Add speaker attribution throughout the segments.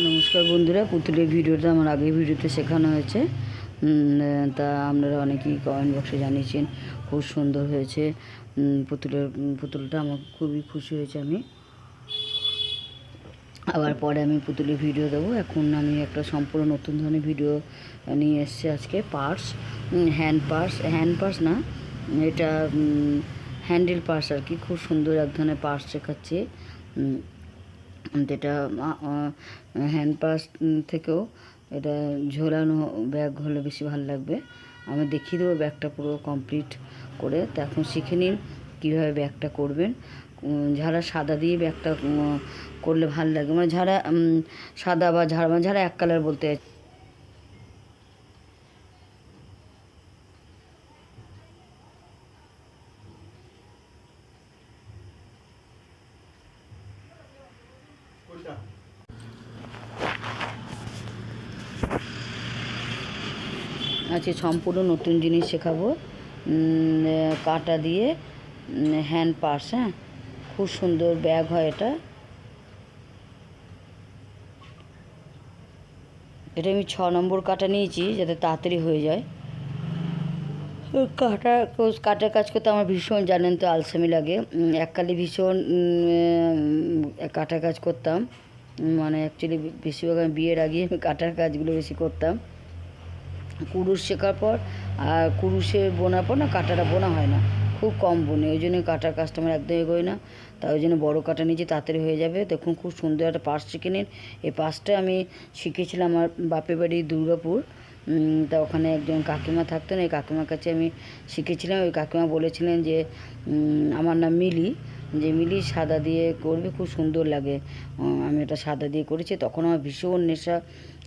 Speaker 1: নমস্কার বন্ধুরা, পুতুলের ভিডিওটা আমার আগের ভিডিওতে শেখানো হয়েছে। তা আপনারা অনেকেই কমেন্ট বক্সে জানিয়েছেন খুব সুন্দর হয়েছে। পুতুলটা আমার খুবই খুশি হয়েছে। আমি আবার পরে আমি পুতুলের ভিডিও দেবো। এখন আমি একটা সম্পূর্ণ নতুন ধরনের ভিডিও নিয়ে এসেছি আজকে। পার্স, হ্যান্ড পার্স না, এটা হ্যান্ডেল পার্স আর কি। খুব সুন্দর এক ধরনের পার্স শেখাচ্ছি। এটা হ্যান্ড পার্স থেকেও এটা ঝোলানো ব্যাগ হলে বেশি ভালো লাগবে। আমি দেখিয়ে দেবো ব্যাগটা পুরো কমপ্লিট করে। তো এখন শিখে নিন কীভাবে ব্যাগটা করবেন। যারা সাদা দিয়ে ব্যাগটা করলে ভালো লাগে, মানে যারা সাদা বা যারা এক কালার বলতে আজকে সম্পূর্ণ নতুন জিনিস শেখাবো। কাঁটা দিয়ে হ্যান্ড পার্স। হ্যাঁ, খুব সুন্দর ব্যাগ হয় এটা। এটা আমি 6 নম্বর কাঁটা নিয়েছি যাতে তাড়াতাড়ি হয়ে যায়। কাটার কাজ করতে আমার ভীষণ, জানেন তো, আলসেমি লাগে। এককালে ভীষণ কাটার কাজ করতাম। মানে অ্যাকচুয়ালি বেশিরভাগ আমি বিয়ের আগে কাটার কাজগুলো বেশি করতাম। কুরুশ শেখার পর আর কুরুশে বোনার পর না কাঁটাটা বোনা হয় না, খুব কম বোনে। ওই জন্য কাটার কাজটা আমার একদম এগোয় না। তাই ওই জন্য বড়ো কাটা নিচে তাড়াতাড়ি হয়ে যাবে। দেখুন খুব সুন্দর একটা পার্স শিখে নিন। এই পার্সটা আমি শিখেছিলাম আমার বাপের বাড়ি দুর্গাপুর। তা ওখানে একজন কাকিমা থাকতেন, এই কাকিমার কাছে আমি শিখেছিলাম। ওই কাকিমা বলেছিলেন যে আমার নাম মিলি, যে মিলি সাদা দিয়ে করবে, খুব সুন্দর লাগে। আমি এটা সাদা দিয়ে করেছি, তখন আমার ভীষণ নেশা।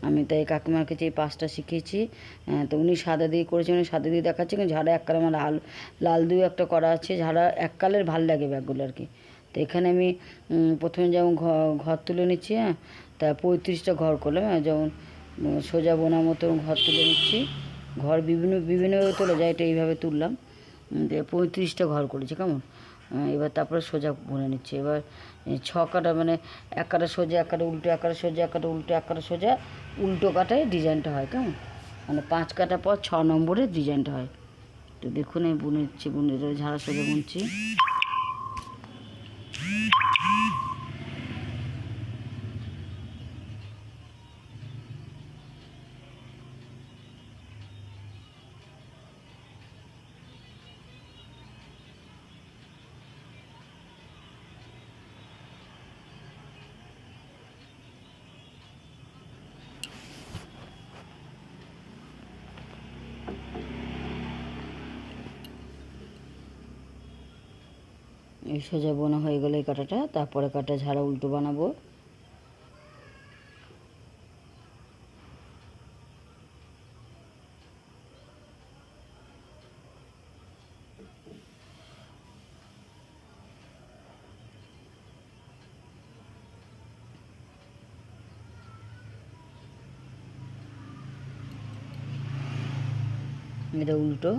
Speaker 1: আমি তাই কাকিমার কাছে এই পাঁচটা শিখেছি। তো উনি সাদা দিয়ে করেছেন, উনি সাদা দিয়ে দেখাচ্ছে, কিন্তু ঝাড়া এক কালার, আমার লাল দিয়ে একটা করা আছে। ঝাড়া এক কালার ভাল লাগে ব্যাগগুলো আর কি। তো এখানে আমি প্রথমে যেমন ঘর তুলে নিচ্ছি। হ্যাঁ, তা 35টা ঘর করলাম। যেমন সোজা বোনা মতো ঘর তুলে নিচ্ছি। ঘর বিভিন্নভাবে তোলা যায়, এটা এইভাবে তুললাম। 35টা ঘর করেছি, কেমন। এবার তারপরে সোজা বুনে নিচ্ছি। এবার 6 কাটা, মানে এক কাটা সোজা, এক কাটা উল্টো, এক কাটা সোজা, এক কাটা উল্টো, এক কাটা সোজা, উল্টো কাটায় ডিজাইনটা হয়, কেমন। মানে 5 কাটার পর 6 নম্বরের ডিজাইনটা হয়। তো দেখুন আমি বুনে নিচ্ছি, ঝাড়া সোজা বুনছি। এই সোজা বোনা হয়ে গেলে এই কাটাটা, তারপরে কাটা ঝাড়া উল্টো বানাবো। এটা উল্টো।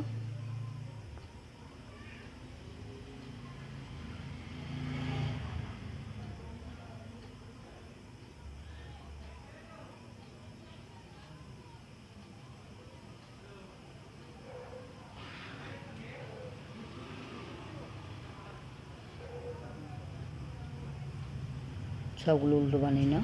Speaker 1: সবগুলো উল্টো বানিয়ে নাও।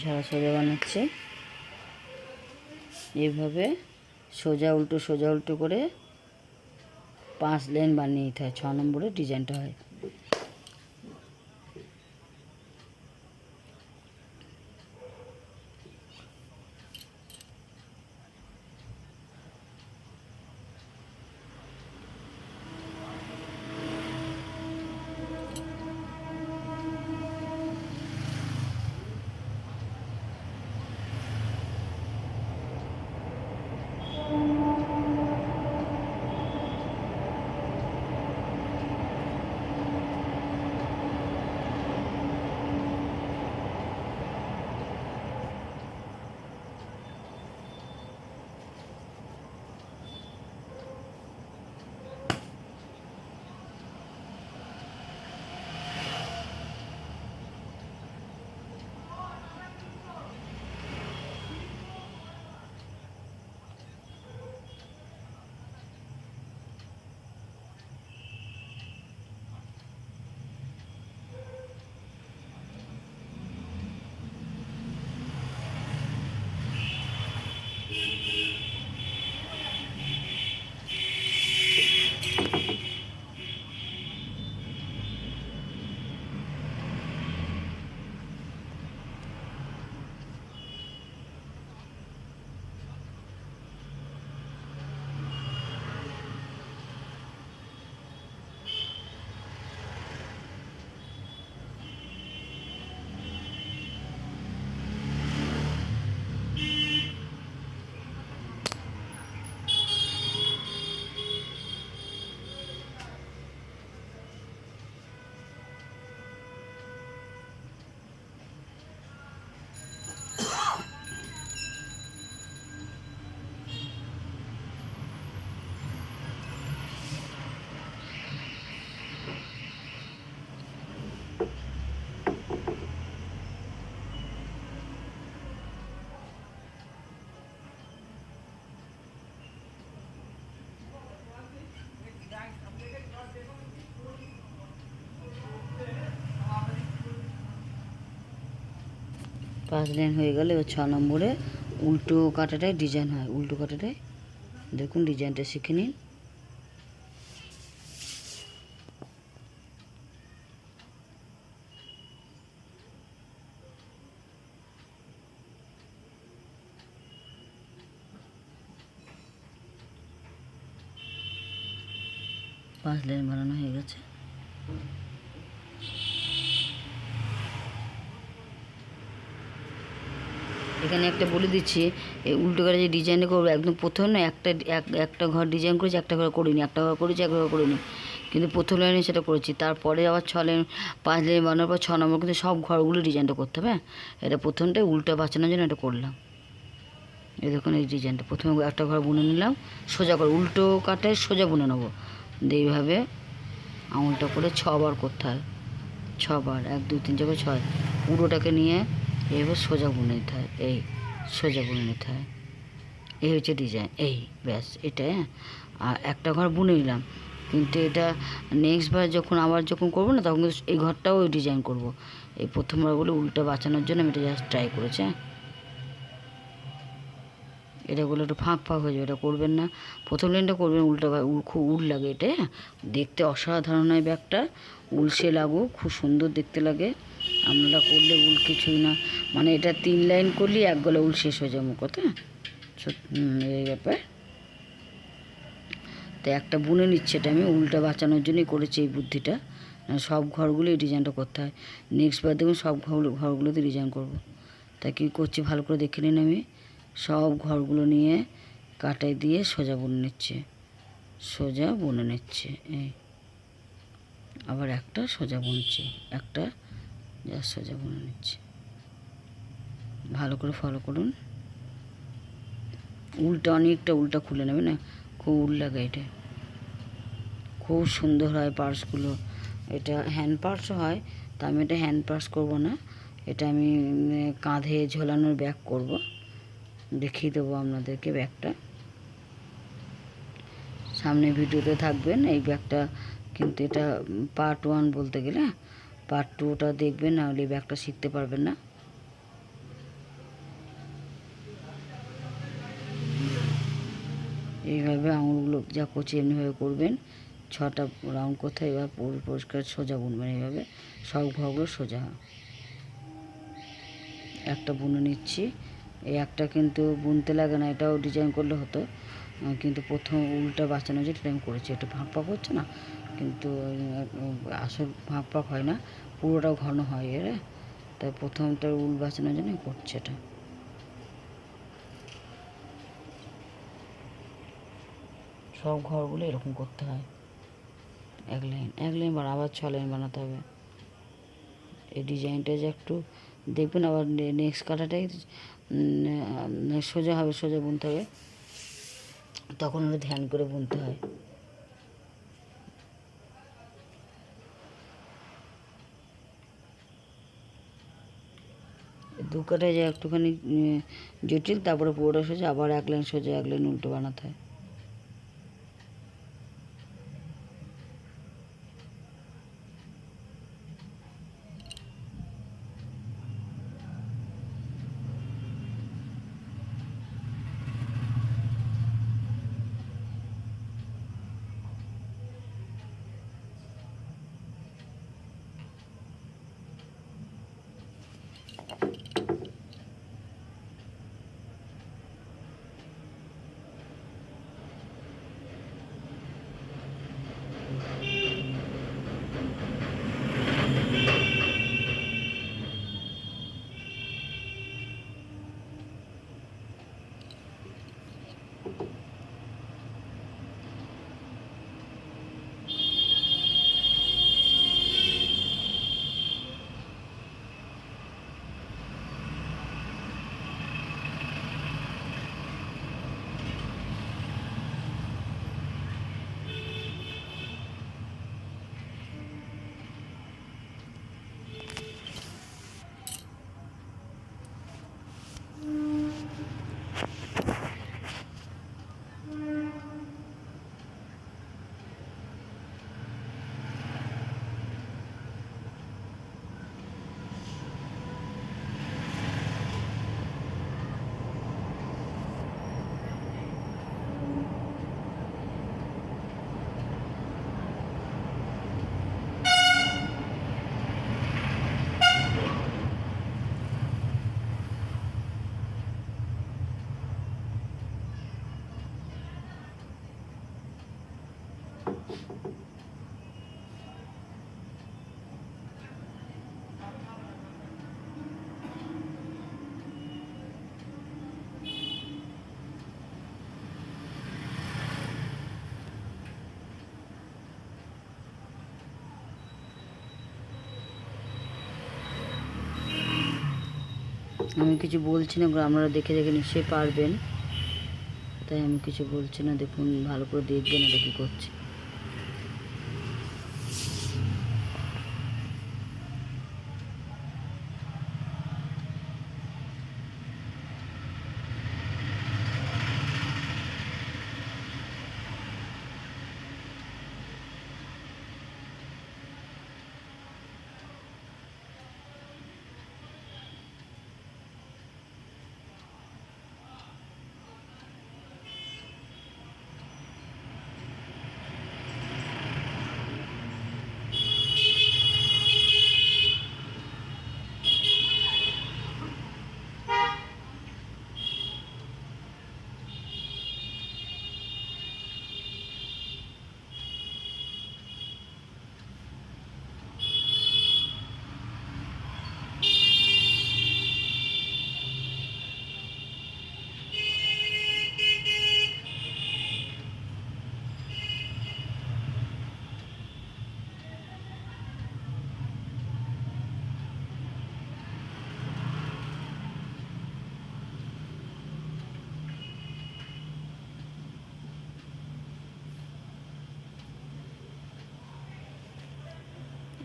Speaker 1: ঝাড়া সোজা বানাচ্ছে এইভাবে। সোজা উল্টো করে 5 লাইন বানিয়ে নিতে হয়, 6 নম্বরের ডিজাইনটা হয়। পাঁচ লাইন হয়ে গেলে এবার 6 নম্বরে উল্টো কাটাটায় ডিজাইন হয়। উল্টো কাটাটায় দেখুন ডিজাইনটা শিখে নিন। পাঁচ লাইন বানানো হয়ে গেছে। এখানে একটা বলে দিচ্ছি, এই উল্টো করে যে ডিজাইনটা করবো একদম প্রথম না একটা ঘর ডিজাইন করেছি, একটা ঘর করিনি, একটা ঘর করেছি, একটা ঘর করিনি, কিন্তু প্রথম লাইনে সেটা করেছি। তারপরে আবার 6 লাইন 5 লাইন বানানোর পর 6 নম্বর কিন্তু সব ঘরগুলো ডিজাইনটা করতে হবে। এটা প্রথমটাই উল্টো বাঁচানোর জন্য এটা করলাম। এই দেখুন এই ডিজাইনটা প্রথমে একটা ঘর বুনে নিলাম, সোজা করে উল্টো কাটায় সোজা বুনে নেবো। এইভাবে আঙুলটা করে 6 বার করতে হয়, 6 বার, 1 2 3 4 5 6, পুরোটাকে নিয়ে এইভাবে সোজা বুনে নিতে হয়, এই সোজা বুনে নিতে হয়। এই হচ্ছে ডিজাইন, এই ব্যাস এটা। আর একটা ঘর বুনে নিলাম, কিন্তু এটা নেক্সট বার যখন করবো না, তখন এই ঘরটাও ডিজাইন করব। এই প্রথমবারগুলো উল্টো বাঁচানোর জন্য আমি এটা জাস্ট ট্রাই করেছি। এটাগুলো একটু ফাঁক হয়ে যাবে, এটা করবেন না। প্রথম লাইনটা করবেন উল্টো, খুব উল লাগে এটা, দেখতে অসাধারণ হয় ব্যাগটা, উলসে লাগুক, খুব সুন্দর দেখতে লাগে। আপনারা করলে উল কিছুই না, মানে এটা 3 লাইন করলেই 1 গলা উল শেষ হয়ে যাবে কথা। এই ব্যাপার। তো একটা বুনে নিচ্ছে, এটা আমি উলটা বাঁচানোর জন্যই করেছি এই বুদ্ধিটা। সব ঘরগুলো এই ডিজাইনটা করতে হয়। নেক্সট বার দেখুন সব ঘরগুলোতে ডিজাইন করব। তাই কী করছি ভালো করে দেখে নিন। আমি সব ঘরগুলো নিয়ে কাটাই দিয়ে সোজা বুনে নিচ্ছে, সোজা বুনে নিচ্ছে। এই আবার একটা সোজা বুনছে, একটা যা সোজা বুনে নিচ্ছে। ভালো করে ফলো করুন। অনেকটা উলটা খুলে নেবে না, খুব উল লাগে এটা, খুব সুন্দর হয় পার্সগুলো। এটা হ্যান্ড পার্সও হয়, তা আমি এটা হ্যান্ড পার্স করবো না, এটা আমি কাঁধে ঝোলানোর ব্যাগ করব। দেখিয়ে দেবো আপনাদেরকে ব্যাগটা, সামনে ভিডিওতে থাকবেন এই ব্যাগটা। কিন্তু এটা পার্ট 1 বলতে গেলে, পার্ট 2টা দেখবেন, নাহলে এই ব্যাগটা শিখতে পারবেন না। এভাবে আঙুলগুলো যা করছি এমনিভাবে করবেন, 6টা রাউন্ড করতে এবার পরিষ্কার সোজা বুনবেন। এইভাবে সব ঘরগুলো সোজা একটা বুনে নিচ্ছি। এই একটা কিন্তু বুনতে লাগে না, এটাও ডিজাইন করলে হতো, কিন্তু প্রথম উলটা বাঁচানো যেটা আমি করেছি, একটু ফাঁক ফাঁক হচ্ছে না, কিন্তু আসল ফাঁক ফাঁক হয় না, পুরোটাও ঘন হয় এর, তাই প্রথমটা উল বাঁচানোর জন্য করছে এটা। সব ঘরগুলো এরকম করতে হয়, এক লাইন আবার 6 লাইন বানাতে হবে। এই ডিজাইনটা যে একটু দেখবেন, আবার নেক্সট কাটাটাই সোজা হবে, সোজা বুনতে হবে, তখন ওটা ধ্যান করে বুনতে হয়। দু কাটায় যে একটুখানি জটিল, তারপরে পুরোটা সোজা, আবার 1 লাইন সোজা 1 লাইন উল্টো বানাতে হয়। আমি কিছু বলছি না, আপনারা দেখে দেখে নিশ্চয়ই পারবেন, তাই আমি কিছু বলছি না। দেখুন, ভালো করে দেখবেন এটা কী করছে।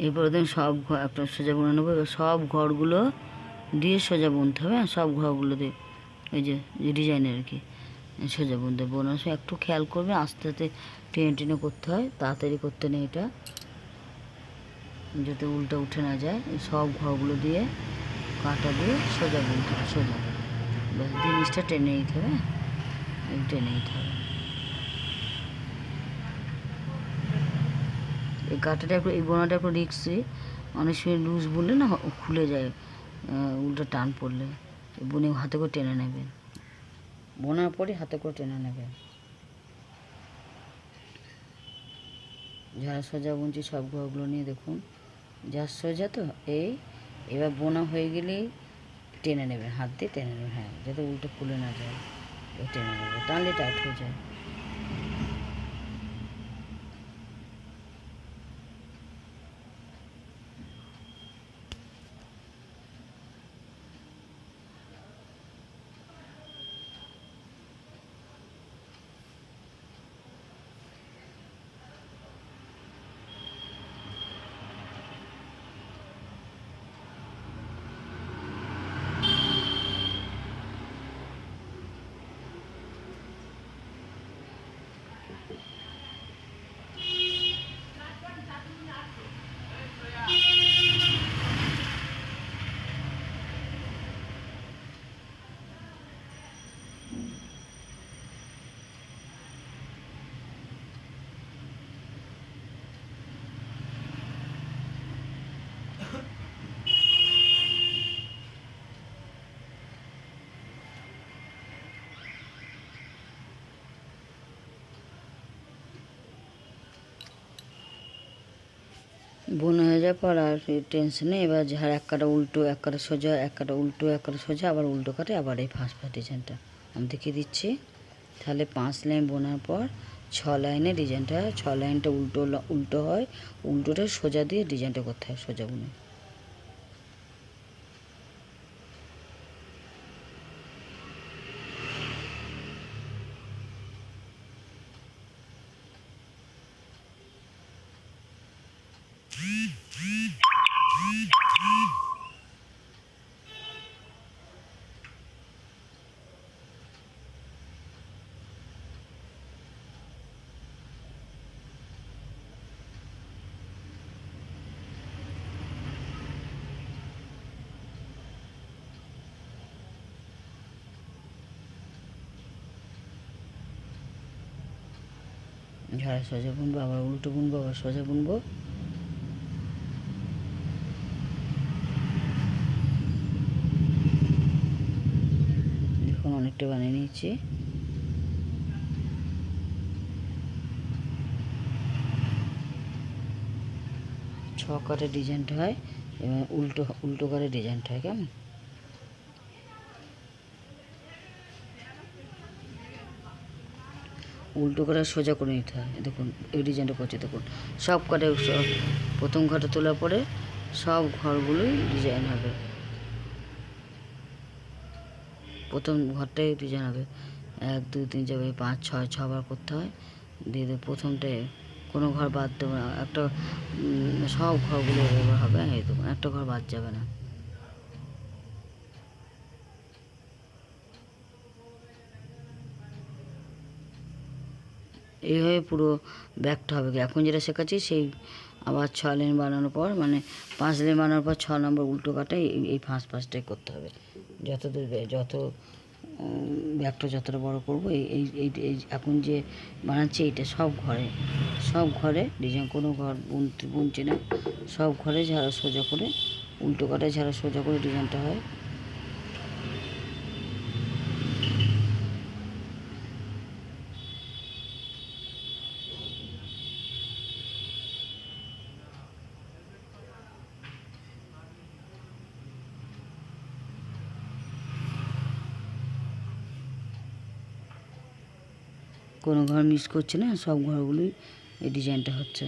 Speaker 1: এরপরে দেখুন সব ঘর একটা সোজা বুনে নেবো। এবার সব ঘরগুলো দিয়ে সোজা বুনতে হবে, সব ঘরগুলো দিয়ে এই যে ডিজাইনের আর কি সোজা বুনতে বোনার সময় একটু খেয়াল করবে, আস্তে আস্তে টেনে টেনে করতে হয়, তাড়াতাড়ি করতে নেই এটা, যাতে উল্টা উঠে না যায়। সব ঘরগুলো দিয়ে কাঁটা দিয়ে সোজা বুনতে হবে, সোজা ব্যাস জিনিসটা টেনে নিতে হবে, টেনে নিতে হবে। এই কাঁটাটা একটু, এই বোনাটা একটু রিক্সি, অনেক সময় লুজ বললে না খুলে যায়, উল্টো টান পড়লে। বুনে হাতে করে টেনে নেবেন, বোনার পরে হাতে করে টেনে নেবেন। যারা সোজা বুনছি সব ঘরগুলো নিয়ে দেখুন, যা সোজা তো এই, এবার বোনা হয়ে গেলেই টেনে নেবেন, হাত দিয়ে টেনে নেবেন, হ্যাঁ, যাতে উল্টো খুলে না যায়, টেনে নেবে, টানলে টাইট হয়ে যায়। বোনা হয়ে যাওয়ার পর আর টেনশন নেই। এবার যার এক কাটা উল্টো, এক কাটা সোজা, এক কাটা উল্টো, এক কাটা সোজা, আবার উল্টো কাটে, আবার এই ফাঁস ডিজাইনটা আমি দেখিয়ে দিচ্ছি। তাহলে 5 লাইন বোনার পর 6 লাইনে ডিজাইনটা হয়, 6 লাইনটা উল্টো হয়, উল্টোটা সোজা দিয়ে ডিজাইনটা করতে হয় সোজা বুনে। ঝাড়া সোজা বুনবো, আবার উল্টো বুনবো, আবার সোজা বুনবো। দেখুন অনেকটা বানিয়ে নিয়েছি। ছ কাটে ডিজাইনটা হয়, এবং উল্টো করে ডিজাইনটা হয়, কেমন? উল্টো করে সোজা করে নিতে হয়। দেখুন এই ডিজাইনটা করছে, দেখুন সব কাটে, প্রথম ঘরটা তোলার পরে সব ঘরগুলোই ডিজাইন হবে, প্রথম ঘরটাই ডিজাইন হবে। 1 2 3 4 5 6 6বার করতে হয়, দিয়ে প্রথমটায় কোনো ঘর বাদ দেবো না, একটা সব ঘরগুলো এবার হবে, এই দেখুন একটা ঘর বাদ যাবে না। এইভাবে পুরো ব্যাগটা হবে। এখন যেটা শেখাচ্ছি সেই আবার 6 লাইন বানানোর পর, মানে 5 লাইন বানানোর পর 6 নম্বর উল্টো কাটাই এই ফাঁসটাই করতে হবে। যত ব্যাগটা যতটা বড় করবো, এই এখন যে বানাচ্ছি এইটা সব ঘরে ডিজাইন, কোনো ঘর বুনছি না, সব ঘরে ঝাড়া সোজা করে, উল্টো কাটায় ঝাড়া সোজা করে ডিজাইনটা হয়। কোনো ঘর মিস করছে না, সব ঘরগুলোই এই ডিজাইনটা হচ্ছে।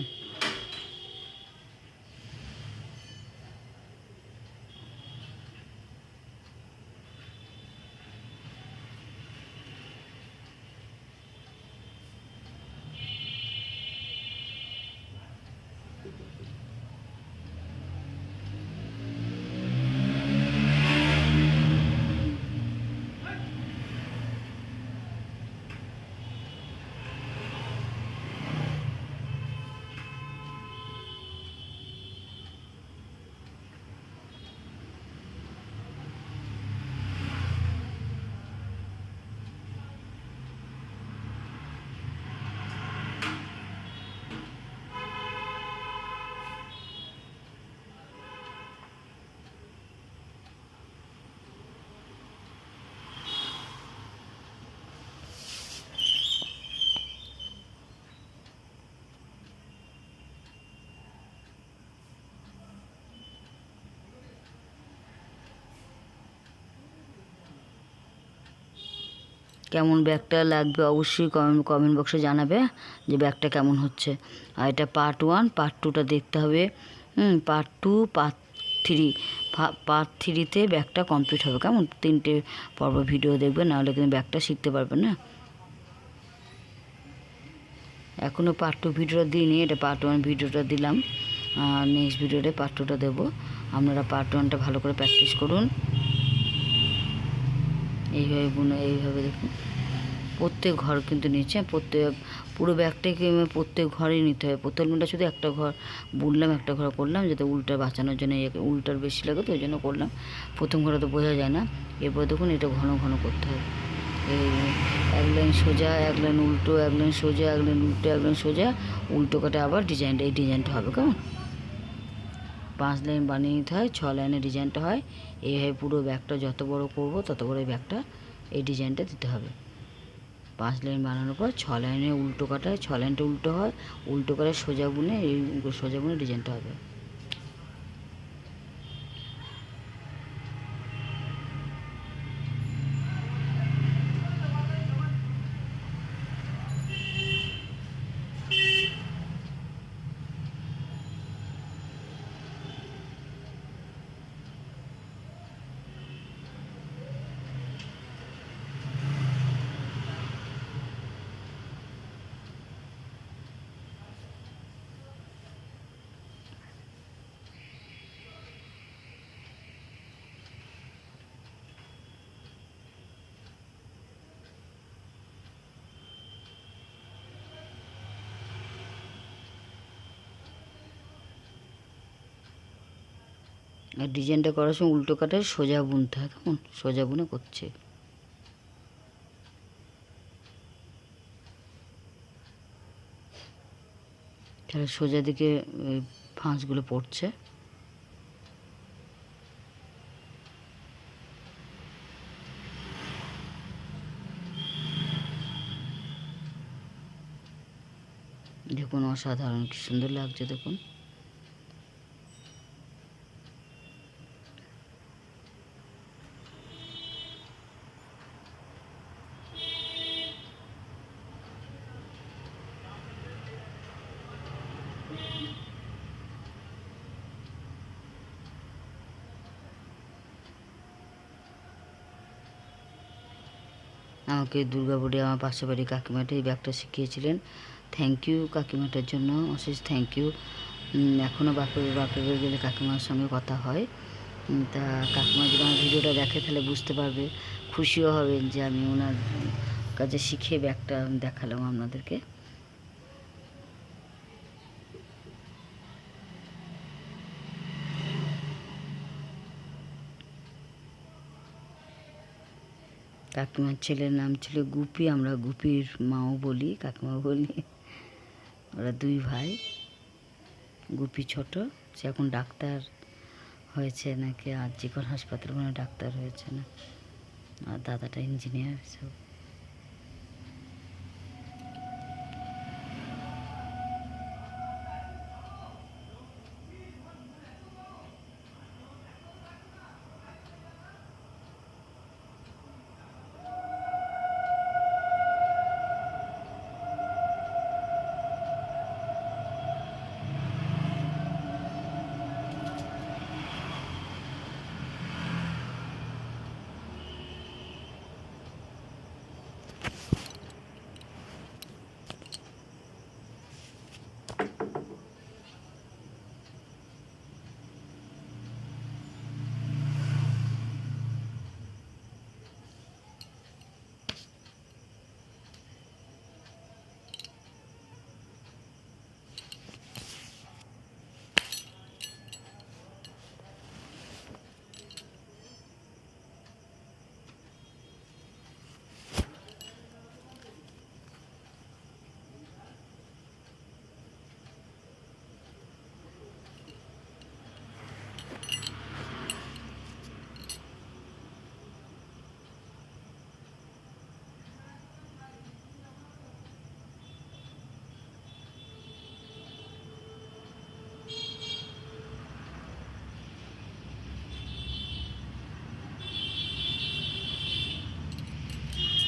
Speaker 1: কেমন ব্যাগটা লাগবে অবশ্যই কমেন্ট বক্সে জানাবে যে ব্যাগটা কেমন হচ্ছে। আর এটা পার্ট 1, পার্ট 2টা দেখতে হবে। পার্ট 2, পার্ট 3, পার্ট 3তে ব্যাগটা কমপ্লিট হবে। কেমন 3টে পর্ব ভিডিও দেখবে, নাহলে কিন্তু ব্যাগটা শিখতে পারবে না। এখনও পার্ট 2 ভিডিওটা দিইনি, এটা পার্ট 1 ভিডিওটা দিলাম। আর নেক্সট ভিডিওতে পার্ট 2টা দেবো। আপনারা পার্ট 1টা ভালো করে প্র্যাকটিস করুন। এইভাবে বুনে, এইভাবে দেখুন প্রত্যেক ঘর কিন্তু নিচ্ছে, পুরো ব্যাগটাকে প্রত্যেক ঘরেই নিতে হবে। প্রথমটা শুধু একটা ঘর বুনলাম, একটা ঘর করলাম, যাতে উল্টা বাঁচানোর জন্য, উল্টার বেশি লাগে তো ওই জন্য করলাম। প্রথম ঘরে তো বোঝা যায় না। এরপর দেখুন এটা ঘন ঘন করতে হবে। এই এক লাইন সোজা, এক লাইন উল্টো, এক লাইন সোজা, এক লাইন উল্টো, এক লাইন সোজা, উল্টো কাটে আবার ডিজাইনটা, এই ডিজাইনটা হবে। কেমন 5 লাইন বানিয়ে নিতে হয়, 6 লাইনের ডিজাইনটা হয়। এইভাবে পুরো ব্যাগটা যত বড় করব তত বড় এই ব্যাগটা, এই ডিজাইনটা দিতে হবে। 5 লাইন বানানোর পর 6 লাইনে উল্টো কাটায়, 6 লাইনটা উল্টো হয়, উল্টো করে সোজা বুনে, এই সোজা বুনে ডিজাইনটা হবে। আর ডিজাইনটা করার সময় উল্টো কাটায় সোজা বুনতে হয়। কেমন সোজা বুনে করছে। তাহলে সোজা দিকে ফাঁসগুলো পড়ছে। দেখুন অসাধারণ, কি সুন্দর লাগছে দেখুন। আমাকে দুর্গাপুরে আমার পাশের বাড়ি কাকিমাটা এই ব্যাগটা শিখিয়েছিলেন। থ্যাংক ইউ কাকিমাটার জন্য, অশেষ থ্যাংক ইউ। এখনও বাপের বাড়ি গেলে কাকিমার সঙ্গে কথা হয়। তা কাকিমা যদি আমার ভিডিওটা দেখে তাহলে বুঝতে পারবে, খুশিও হবেন যে আমি ওনার কাছে শিখে ব্যাগটা দেখালাম আপনাদেরকে। কাকিমার ছেলের নাম ছিল গুপি, আমরা গুপির মাও বলি, কাকিমাও বলি। ওরা 2 ভাই। গুপি ছোট, সে এখন ডাক্তার হয়েছে নাকি আরজিকর হাসপাতালে কোনো ডাক্তার হয়েছে না, আর দাদাটা ইঞ্জিনিয়ার। সব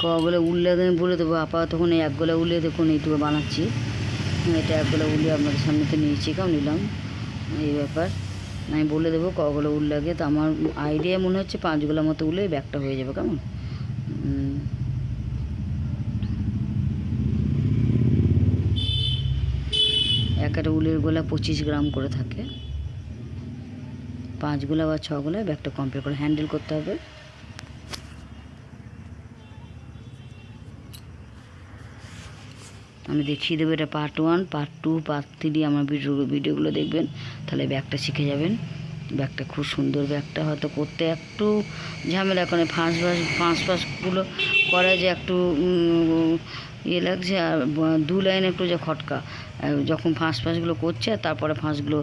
Speaker 1: গলা উল লাগে আমি বলে দেবো। আপা তখন এই এক গলা উলিয়ে দেখুন এইটুকু বানাচ্ছি, এটা এক গলা উলিয়ে আপনাদের সামনে তো নিয়েছি, কেমন নিলাম এই ব্যাপার আমি বলে দেবো কগুলো উল লাগে। তো আমার আইডিয়া মনে হচ্ছে 5 গলা মতো উলে ব্যাগটা হয়ে যাবে, কেমন। একটা উলের গোলা 25 গ্রাম করে থাকে, 5 গোলা বা 6 গোলা ব্যাগটা কমপ্লিট করে হ্যান্ডেল করতে হবে। আমি দেখিয়ে দেবো, এটা পার্ট 1, পার্ট 2, পার্ট 3 আমার ভিডিওগুলো দেখবেন, তাহলে ব্যাগটা শিখে যাবেন। ব্যাগটা খুব সুন্দর, ব্যাগটা হয়তো করতে একটু ঝামেলা করে, ফাঁসগুলো করা যে একটু ইয়ে লাগছে, আর 2 লাইন একটু যে খটকা যখন ফাঁসগুলো করছে, আর তারপরে ফাঁসগুলো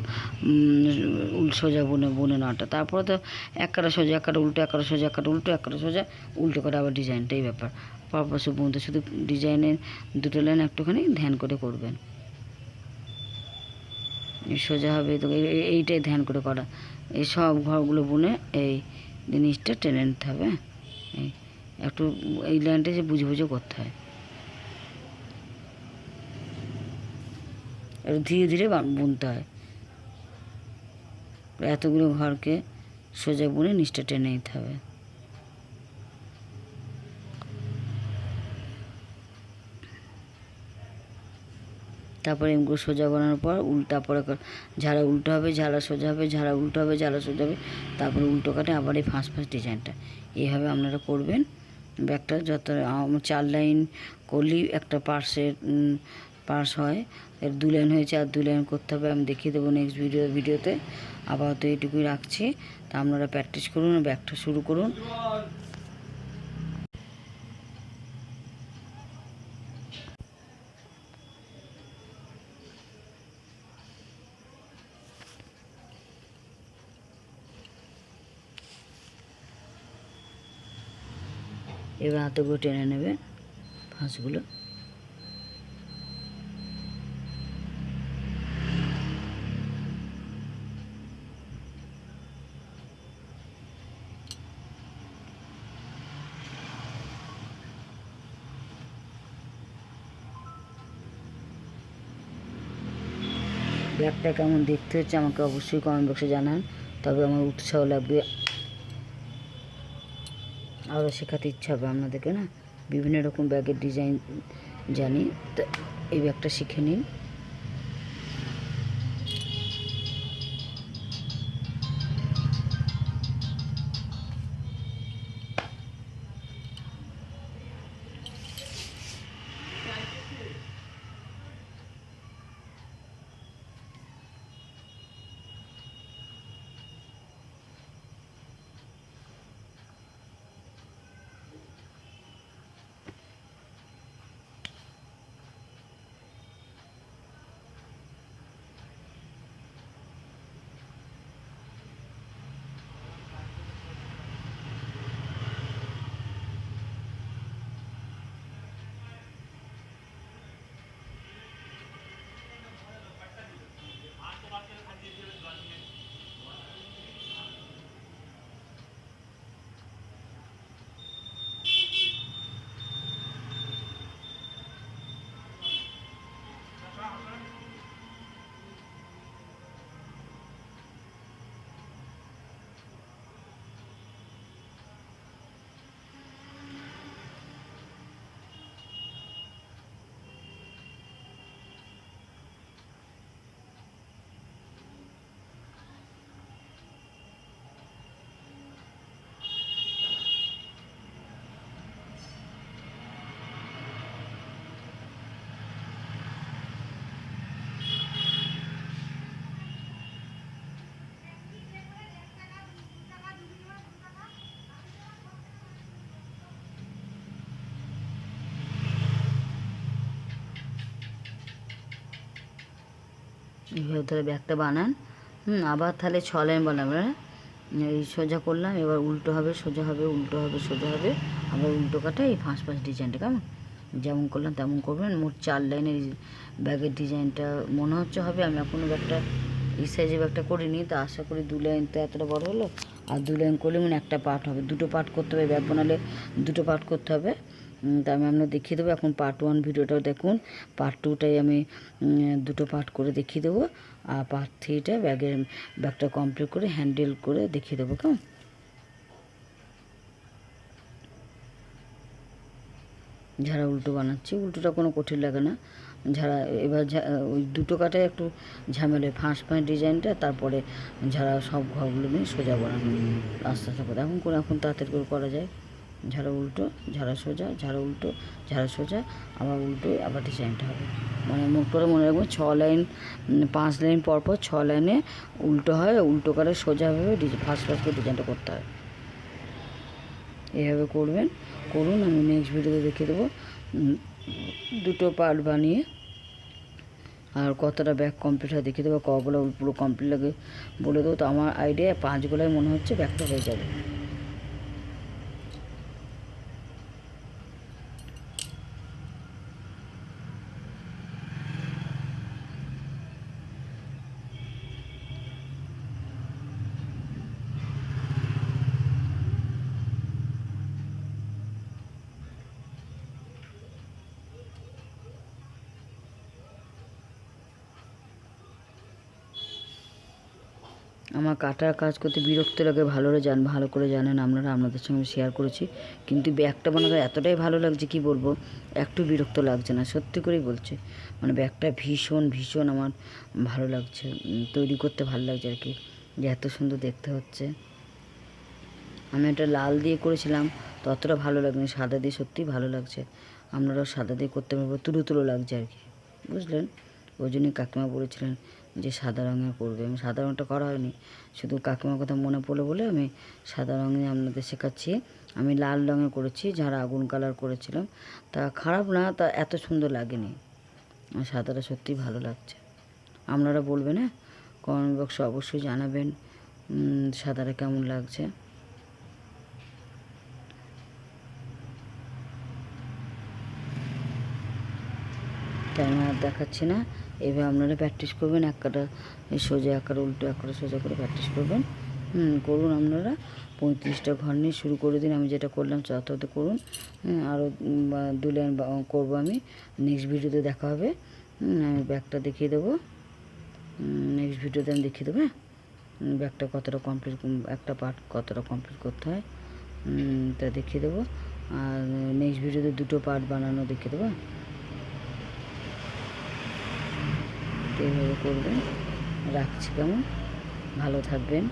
Speaker 1: সোজা বনে নেওয়াটা, তারপরে তো এক কাটা সোজা, এক কাটা উল্টো, এক কাটা সোজা, এক কাটা উল্টো, এক কাটা সোজা, উল্টো করে আবার ডিজাইনটাই ব্যাপার। পারপাসে বন্ধু শুধু ডিজাইনের 2টো লাইন একটুখানি ধ্যান করে করবেন, সোজা হবে। তো এইটাই ধ্যান করে করা, এই সব ঘরগুলো বুনে এই জিনিসটা টেনে নিতে হবে। এই একটু এই লাইনটা যে বুঝে বুঝে করতে হয়, একটু ধীরে ধীরে বুনতে হয়। এতগুলো ঘরকে সোজা বুনে নিচটা টেনে নিতে হবে। তারপরে এমগুলো সোজা বানানোর পর তারপরে ঝাড়া উল্টো হবে, ঝাড়া সোজা হবে, ঝাড়া উল্টো হবে, ঝাড়া সোজা হবে, তারপরে উল্টো কাটে আবার এই ফাঁস ডিজাইনটা। এইভাবে আপনারা করবেন। ব্যাগটা যত 4 লাইন করলেই একটা পার্স হয়, এর 2 লাইন হয়েছে, আর 2 লাইন করতে হবে। আমি দেখিয়ে দেবো নেক্সট ভিডিওতে। আপাতত এইটুকুই রাখছি। তা আপনারা প্র্যাকটিস করুন, ব্যাগটা শুরু করুন। এবার হাতে করে টেনে নেবে ফাঁসগুলো। ব্যাগটা কেমন দেখতে হচ্ছে আমাকে অবশ্যই কমেন্ট বক্সে জানান, তবে আমার উৎসাহ লাগবে, আরও শেখাতে ইচ্ছা হবে আপনাদেরকে। না, বিভিন্ন রকম ব্যাগের ডিজাইন জানি, তো এই ব্যাগটা শিখে নিন। এইভাবে তাহলে ব্যাগটা বানান। আবার তাহলে 6 লাইন বানাবেন। এই সোজা করলাম, এবার উল্টো হবে, সোজা হবে, উল্টো হবে, সোজা হবে, আবার উল্টো কাটা এই ফাঁস ডিজাইনটা কেমন যেমন করলাম তেমন করবেন। মোট 4 লাইনের ব্যাগের ডিজাইনটা মনে হচ্ছে হবে। আমি এখনও ব্যাগটা এই সাইজে ব্যাগটা করিনি, তা আশা করি 2 লাইন তো এতটা বড় হলো, আর 2 লাইন করলে মানে একটা পার্ট হবে, 2টো পার্ট করতে হবে। ব্যাগ বানালে 2টো পার্ট করতে হবে। তা আমি আপনার দেখিয়ে দেবো। এখন পার্ট 1 ভিডিওটাও দেখুন, পার্ট 2টাই আমি দুটো পার্ট করে দেখিয়ে দেবো, আর পার্ট 3টা ব্যাগটা কমপ্লিট করে হ্যান্ডেল করে দেখিয়ে দেবো। কেমন? ঝাড়া উল্টো বানাচ্ছি, উল্টোটা কোনো কঠিন লাগে না। ঝাড়া এবার ওই দুটো কাটায় একটু ঝামেলা, ফাঁস ডিজাইনটা, তারপরে ঝাড়া সব ঘরগুলো নিয়ে সোজা বানানো আস্তে আস্তে করে। এখন তাড়াতাড়ি করে করা যায়। ঝাড়া উল্টো, ঝাড়া সোজা, ঝাড়া উল্টো, ঝাড়া সোজা, আবার উল্টো, আবার ডিজাইনটা হবে। মানে মোট করে মনে রাখবেন 6 লাইন, 5 লাইন পর 6 লাইনে উল্টো হয়, উল্টো করে সোজাভাবে ফার্স্ট করে ডিজাইনটা করতে হয়। এভাবে করুন। আমি নেক্সট ভিডিওতে দেখিয়ে দেবো দুটো পার্ট বানিয়ে, আর কতটা ব্যাগ কমপ্লিট হয় দেখিয়ে দেবো। কগুলো পুরো কমপ্লিট লাগে বলে দেবো। তো আমার আইডিয়া 5 গলায় মনে হচ্ছে ব্যাগটা হয়ে যাবে। আমার কাটার কাজ করতে বিরক্ত লাগে, ভালো করে জানেন আপনারা, আপনাদের সঙ্গে শেয়ার করেছি। কিন্তু ব্যাগটা বানাতে এতটাই ভালো লাগছে, কি বলবো, একটু বিরক্ত লাগছে না, সত্যি করেই বলছি। মানে ব্যাগটা ভীষণ আমার ভালো লাগছে, তৈরি করতে ভালো লাগছে আর কি, যে এত সুন্দর দেখতে হচ্ছে। আমি এটা লাল দিয়ে করেছিলাম, তো অতটা ভালো লাগেনি, সাদা দিয়ে সত্যিই ভালো লাগছে। আপনারাও সাদা দিয়ে করতে পারবো, তুলো লাগছে আর কি, বুঝলেন? ওই জন্যই কাকিমা বলেছিলেন যে সাদা রঙের করবে। আমি সাদা রঙটা করা হয়নি, শুধু কাকিমার কথা মনে পড়লো বলে আমি সাদা রঙে আপনাদের শেখাচ্ছি। আমি লাল রঙে করেছি, যারা আগুন কালার করেছিলাম, তা খারাপ না, তা এত সুন্দর লাগেনি। সাদাটা সত্যিই ভালো লাগছে। আপনারা বলবেন, হ্যাঁ, কমেন্ট বক্সে অবশ্যই জানাবেন সাদাটা কেমন লাগছে। ক্যামেরা দেখাচ্ছি না, এবার আপনারা প্র্যাকটিস করবেন, এক কাটা সোজা, এক কাটা উল্টো, এক কাটা সোজা করে প্র্যাকটিস করবেন। করুন আপনারা। 35টা ঘর নিয়ে শুরু করে দিন। আমি যেটা করলাম ততটা করুন। আরও 2 লাইন করবো আমি, নেক্সট ভিডিওতে দেখা হবে। আমি ব্যাগটা দেখিয়ে দেবো, নেক্সট ভিডিওতে আমি দেখিয়ে দেবো। হ্যাঁ, ব্যাগটা কতটা কমপ্লিট, একটা পার্ট কতটা কমপ্লিট করতে হয় তা দেখিয়ে দেবো। আর নেক্সট ভিডিওতে দুটো পার্ট বানানো দেখিয়ে দেবো। এইভাবে করবেন। রাখছি, কেমন? ভালো থাকবেন।